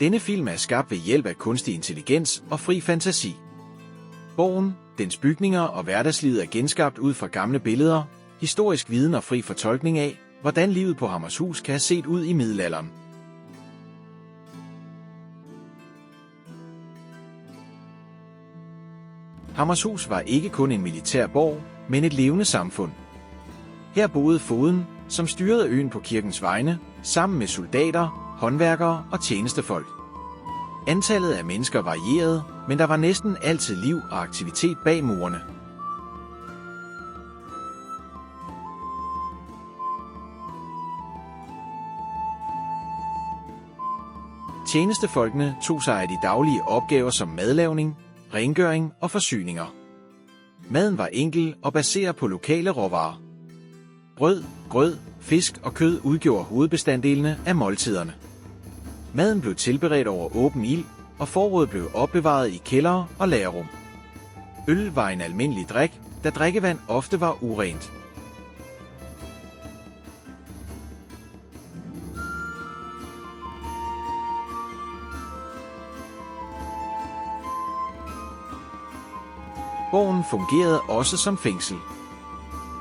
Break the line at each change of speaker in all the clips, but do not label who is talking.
Denne film er skabt ved hjælp af kunstig intelligens og fri fantasi. Borgen, dens bygninger og hverdagslivet er genskabt ud fra gamle billeder, historisk viden og fri fortolkning af, hvordan livet på Hammershus kan have set ud i middelalderen. Hammershus var ikke kun en militær borg, men et levende samfund. Her boede fogeden, som styrede øen på kirkens vegne, sammen med soldater, håndværkere og tjenestefolk. Antallet af mennesker varierede, men der var næsten altid liv og aktivitet bag murene. Tjenestefolkene tog sig af de daglige opgaver som madlavning, rengøring og forsyninger. Maden var enkel og baseret på lokale råvarer. Brød, grød, fisk og kød udgjorde hovedbestanddelene af måltiderne. Maden blev tilberedt over åben ild, og forrådet blev opbevaret i kældre og lagerrum. Øl var en almindelig drik, da drikkevand ofte var urent. Borgen fungerede også som fængsel.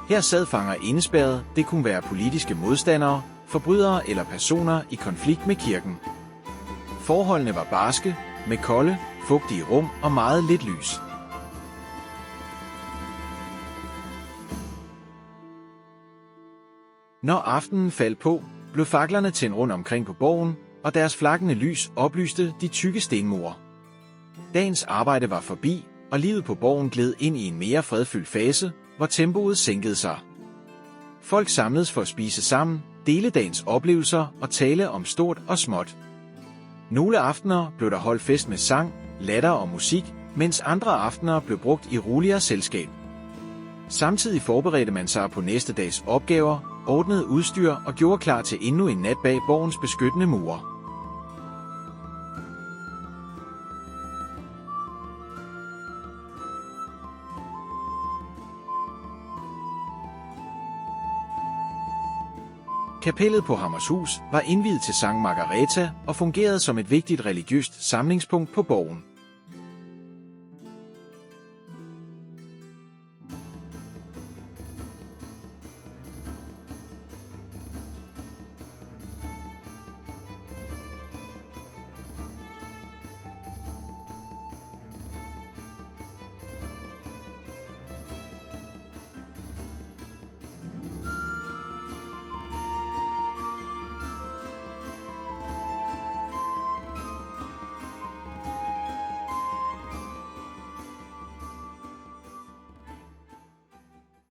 Her sad fanger indespærret, det kunne være politiske modstandere, forbrydere eller personer i konflikt med kirken. Forholdene var barske, med kolde, fugtige rum og meget lidt lys. Når aftenen faldt på, blev faklerne tændt rundt omkring på borgen, og deres flakkende lys oplyste de tykke stenmure. Dagens arbejde var forbi, og livet på borgen gled ind i en mere fredfyldt fase, hvor tempoet sænkede sig. Folk samledes for at spise sammen, dele dagens oplevelser og tale om stort og småt. Nogle aftener blev der holdt fest med sang, latter og musik, mens andre aftener blev brugt i roligere selskab. Samtidig forberedte man sig på næste dags opgaver, ordnede udstyr og gjorde klar til endnu en nat bag borgens beskyttende mure. Kapellet på Hammershus var indviet til Sankt Margaretha og fungerede som et vigtigt religiøst samlingspunkt på borgen.